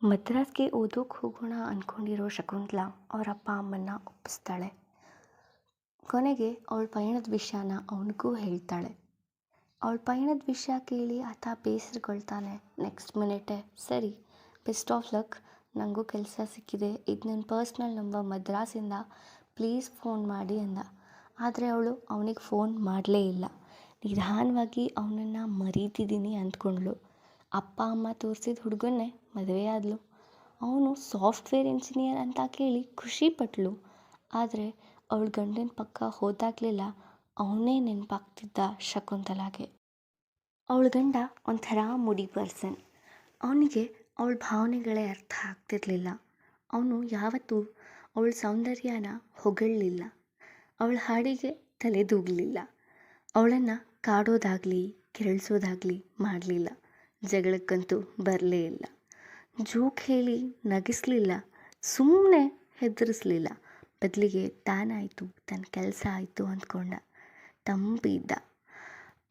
ಮದ್ರಾಸ್ಗೆ ಓದೋಕೆ ಹೋಗೋಣ ಅಂದ್ಕೊಂಡಿರೋ ಶಕುಂತಲಾ ಅವ್ರ ಅಪ್ಪ ಅಮ್ಮನ್ನ ಒಪ್ಪಿಸ್ತಾಳೆ. ಕೊನೆಗೆ ಅವಳ ಪಯಣದ ವಿಷಯನ ಅವನಿಗೂ ಹೇಳ್ತಾಳೆ. ಅವಳ ಪಯಣದ ವಿಷಯ ಕೇಳಿ ಆತ ಬೇಸರಗೊಳ್ತಾನೆ. ನೆಕ್ಸ್ಟ್ ಮಿನಿಟೇ, ಸರಿ, ಬೆಸ್ಟ್ ಆಫ್ ಲಕ್, ನನಗೂ ಕೆಲಸ ಸಿಕ್ಕಿದೆ, ಇದು ನನ್ನ ಪರ್ಸ್ನಲ್ ನಂಬರ್ ಮದ್ರಾಸಿಂದ, ಪ್ಲೀಸ್ ಫೋನ್ ಮಾಡಿ ಅಂದ. ಆದರೆ ಅವಳು ಅವನಿಗೆ ಫೋನ್ ಮಾಡಲೇ ಇಲ್ಲ. ನಿಧಾನವಾಗಿ ಅವನನ್ನು ಮರೀತಿದ್ದೀನಿ ಅಂದ್ಕೊಂಡ್ಳು. ಅಪ್ಪ ಅಮ್ಮ ತೋರಿಸಿದ ಹುಡುಗನ್ನೇ ಮದುವೆ ಆದಳು. ಅವನು ಸಾಫ್ಟ್ವೇರ್ ಇಂಜಿನಿಯರ್ ಅಂತ ಕೇಳಿ ಖುಷಿಪಟ್ಳು. ಆದರೆ ಅವಳ ಗಂಡನ ಪಕ್ಕ ಹೋದಾಗಲೆಲ್ಲ ಅವನೇ ನೆನಪಾಗ್ತಿದ್ದ ಶಕುಂತಲಾಗೆ. ಅವಳ ಗಂಡ ಒಂಥರ ಮುಡಿ ಪರ್ಸನ್. ಅವನಿಗೆ ಅವಳ ಭಾವನೆಗಳೇ ಅರ್ಥ ಆಗ್ತಿರ್ಲಿಲ್ಲ. ಅವನು ಯಾವತ್ತೂ ಅವಳ ಸೌಂದರ್ಯನ ಹೊಗಳಲಿಲ್ಲ, ಅವಳ ಹಾಡಿಗೆ ತಲೆದೂಗಲಿಲ್ಲ, ಅವಳನ್ನು ಕಾಡೋದಾಗಲಿ ಕೆರಳಿಸೋದಾಗಲಿ ಮಾಡಲಿಲ್ಲ. ಜಗಳಕ್ಕಂತೂ ಬರಲೇ ಇಲ್ಲ. ಜೋಕ್ ಹೇಳಿ ನಗಿಸ್ಲಿಲ್ಲ, ಸುಮ್ಮನೆ ಹೆದರಿಸ್ಲಿಲ್ಲ. ಬದಲಿಗೆ ತಾನಾಯಿತು, ತನ್ನ ಕೆಲಸ ಆಯಿತು ಅಂದ್ಕೊಂಡ. ತಂಪಿದ್ದ.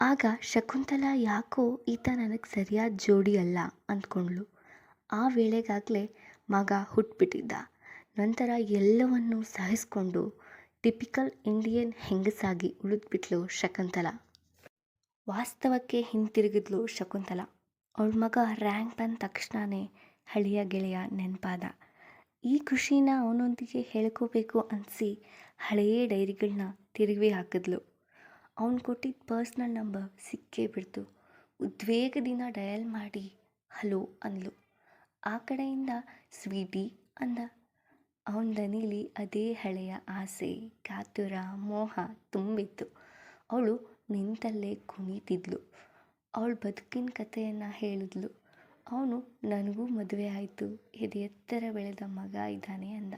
ಆಗ ಶಕುಂತಲಾ ಯಾಕೋ ಈತ ನನಗೆ ಸರಿಯಾದ ಜೋಡಿ ಅಲ್ಲ ಅಂದ್ಕೊಂಡ್ಳು. ಆ ವೇಳೆಗಾಗಲೇ ಮಗ ಹುಟ್ಬಿಟ್ಟಿದ್ದ. ನಂತರ ಎಲ್ಲವನ್ನೂ ಸಹಿಸ್ಕೊಂಡು ಟಿಪಿಕಲ್ ಇಂಡಿಯನ್ ಹೆಂಗಸಾಗಿ ಉಳಿದ್ಬಿಟ್ಲು ಶಕುಂತಲಾ. ವಾಸ್ತವಕ್ಕೆ ಹಿಂತಿರುಗಿದ್ಲು ಶಕುಂತಲಾ. ಅವಳ ಮಗ ರ್ಯಾಂಕ್ ಬಂದ ತಕ್ಷಣವೇ ಹಳೆಯ ಗೆಳೆಯ ನೆನಪಾದ. ಈ ಖುಷಿನ ಅವನೊಂದಿಗೆ ಹೇಳ್ಕೋಬೇಕು ಅನಿಸಿ ಹಳೆಯ ಡೈರಿಗಳನ್ನ ತಿರುವಿ ಹಾಕಿದ್ಲು. ಅವನು ಕೊಟ್ಟಿದ್ದ ಪರ್ಸ್ನಲ್ ನಂಬರ್ ಸಿಕ್ಕೇ ಬಿಡ್ತು. ಉದ್ವೇಗದಿಂದ ಡಯಲ್ ಮಾಡಿ ಹಲೋ ಅಂದ್ಲು. ಆ ಕಡೆಯಿಂದ ಸ್ವೀಟಿ ಅಂದ. ಅವನ ದನಿಲಿ ಅದೇ ಹಳೆಯ ಆಸೆ, ಕಾತುರ, ಮೋಹ ತುಂಬಿತ್ತು. ಅವಳು ನಿಂತಲ್ಲೇ ಕುಣಿತಿದ್ಲು. ಅವಳು ಬದುಕಿನ ಕಥೆಯನ್ನು ಹೇಳಿದ್ಲು. ಅವನು ನನಗೂ ಮದುವೆ ಆಯಿತು, ಇದು ಎತ್ತರ ಬೆಳೆದ ಮಗ ಇದ್ದಾನೆ ಅಂದ.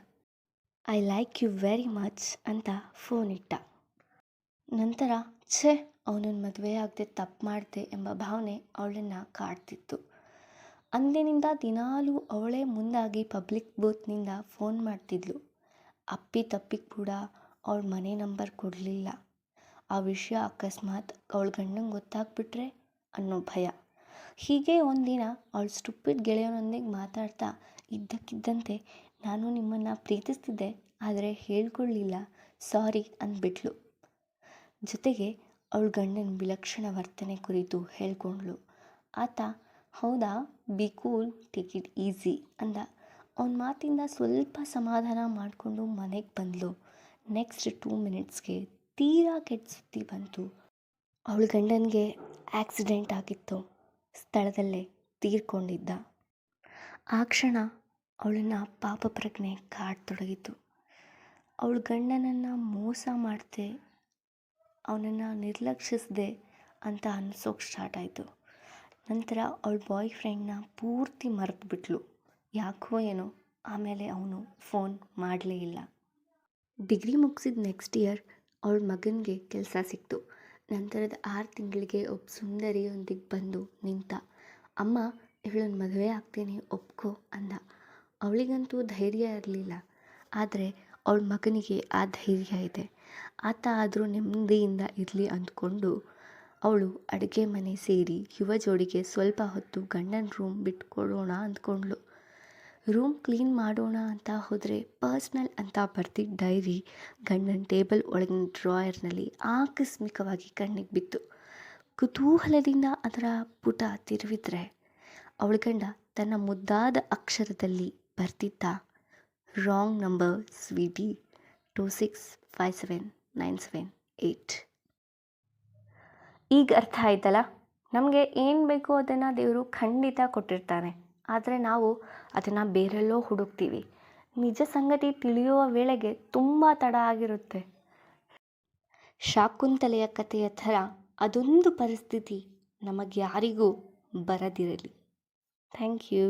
I like you very much ಅಂತ ಫೋನ್ ಇಟ್ಟ. ನಂತರ ಛೇ, ಅವನನ್ನು ಮದುವೆ ಆಗದೆ ತಪ್ಪು ಮಾಡಿದೆ ಎಂಬ ಭಾವನೆ ಅವಳನ್ನು ಕಾಡ್ತಿತ್ತು. ಅಂದಿನಿಂದ ದಿನಾಲೂ ಅವಳೇ ಮುಂದಾಗಿ ಪಬ್ಲಿಕ್ ಬೂತ್ನಿಂದ ಫೋನ್ ಮಾಡ್ತಿದ್ಲು. ಅಪ್ಪಿ ತಪ್ಪಿ ಕೂಡ ಅವಳ ಮನೆ ನಂಬರ್ ಕೊಡಲಿಲ್ಲ. ಆ ವಿಷಯ ಅಕಸ್ಮಾತ್ ಅವಳ ಗಂಡಂಗೆ ಗೊತ್ತಾಗ್ಬಿಟ್ರೆ ಅನ್ನೋ ಭಯ. ಹೀಗೆ ಒಂದಿನ ಅವಳ ಸ್ಟುಪಿಡ್ ಗೆಳೆಯನೊಂದಿಗೆ ಮಾತಾಡ್ತಾ ಇದ್ದಕ್ಕಿದ್ದಂತೆ ನಾನು ನಿಮ್ಮನ್ನು ಪ್ರೀತಿಸ್ತಿದ್ದೆ, ಆದರೆ ಹೇಳ್ಕೊಳ್ಳಿಲ್ಲ, ಸಾರಿ ಅಂದ್ಬಿಟ್ಲು. ಜೊತೆಗೆ ಅವಳ ಗಂಡನ ವಿಲಕ್ಷಣ ವರ್ತನೆ ಕುರಿತು ಹೇಳ್ಕೊಂಡ್ಳು. ಆತ ಹೌದಾ, B cool, take it easy ಅಂದ. ಅವನ ಮಾತಿಂದ ಸ್ವಲ್ಪ ಸಮಾಧಾನ ಮಾಡಿಕೊಂಡು ಮನೆಗೆ ಬಂದಳು. ನೆಕ್ಸ್ಟ್ 2 ಮಿನಿಟ್ಸ್ಗೆ ತೀರಾ ಕೆಟ್ಟ ಸುದ್ದಿ ಬಂತು. ಅವಳ ಗಂಡನಿಗೆ ಆಕ್ಸಿಡೆಂಟ್ ಆಗಿತ್ತು, ಸ್ಥಳದಲ್ಲೇ ತೀರ್ಕೊಂಡಿದ್ದ. ಆ ಕ್ಷಣ ಅವಳನ್ನು ಪಾಪ ಪ್ರಜ್ಞೆ ಕಾಡತೊಡಗಿತು. ಅವಳ ಗಂಡನನ್ನು ಮೋಸ ಮಾಡಿದೆ, ಅವನನ್ನು ನಿರ್ಲಕ್ಷಿಸಿದೆ ಅಂತ ಅನಿಸೋಕೆ ಸ್ಟಾರ್ಟ್ ಆಯಿತು. ನಂತರ ಅವಳ ಬಾಯ್ ಫ್ರೆಂಡ್ನ ಪೂರ್ತಿ ಮರೆತುಬಿಟ್ಲು. ಯಾಕೋ ಏನೋ ಆಮೇಲೆ ಅವನು ಫೋನ್ ಮಾಡಲೇ ಇಲ್ಲ. ಡಿಗ್ರಿ ಮುಗಿಸಿದ ನೆಕ್ಸ್ಟ್ ಇಯರ್ ಅವಳ ಮಗನಿಗೆ ಕೆಲಸ ಸಿಕ್ತು. ನಂತರದ 6 ತಿಂಗಳಿಗೆ ಒಬ್ಬ ಸುಂದರಿಯೊಂದಿಗೆ ಬಂದು ನಿಂತ. ಅಮ್ಮ, ಇವಳನ್ನು ಮದುವೆ ಆಗ್ತೀನಿ, ಒಪ್ಕೋ ಅಂದ. ಅವಳಿಗಂತೂ ಧೈರ್ಯ ಇರಲಿಲ್ಲ. ಆದರೆ ಅವಳ ಮಗನಿಗೆ ಆ ಧೈರ್ಯ ಇದೆ. ಆತ ಆದರೂ ನೆಮ್ಮದಿಯಿಂದ ಇರಲಿ ಅಂದ್ಕೊಂಡು ಅವಳು ಅಡುಗೆ ಮನೆ ಸೇರಿ ಯುವ ಜೋಡಿಗೆ ಸ್ವಲ್ಪ ಹೊತ್ತು ಗಂಡನ ರೂಮ್ ಬಿಟ್ಕೊಡೋಣ ಅಂದ್ಕೊಂಡ್ಳು. ರೂಮ್ ಕ್ಲೀನ್ ಮಾಡೋಣ ಅಂತ ಹೋದರೆ ಪರ್ಸ್ನಲ್ ಅಂತ ಬರ್ತಿದ್ದ ಡೈರಿ ಗಂಡನ ಟೇಬಲ್ ಒಳಗಿನ ಡ್ರಾಯರ್ನಲ್ಲಿ ಆಕಸ್ಮಿಕವಾಗಿ ಕಣ್ಣಿಗೆ ಬಿತ್ತು. ಕುತೂಹಲದಿಂದ ಅದರ ಪುಟ ತಿರುವಿದ್ರೆ ಅವಳ ಗಂಡ ತನ್ನ ಮುದ್ದಾದ ಅಕ್ಷರದಲ್ಲಿ ಬರ್ತಿದ್ದ, ರಾಂಗ್ ನಂಬರ್ ಸ್ವೀಟಿ, 26579778. ಈಗ ಅರ್ಥ ಆಯ್ತಲ್ಲ, ನಮಗೆ ಏನು ಬೇಕೋ ಅದನ್ನು ದೇವರು ಖಂಡಿತ ಕೊಟ್ಟಿರ್ತಾನೆ. ಆದರೆ ನಾವು ಅದನ್ನು ಬೇರೆಲ್ಲೋ ಹುಡುಕ್ತೀವಿ. ನಿಜ ಸಂಗತಿ ತಿಳಿಯುವ ವೇಳೆಗೆ ತುಂಬ ತಡ ಆಗಿರುತ್ತೆ. ಶಾಕುಂತಲೆಯ ಕಥೆಯ ಥರ ಅದೊಂದು ಪರಿಸ್ಥಿತಿ ನಮಗೆ ಯಾರಿಗೂ ಬರದಿರಲಿ. Thank you.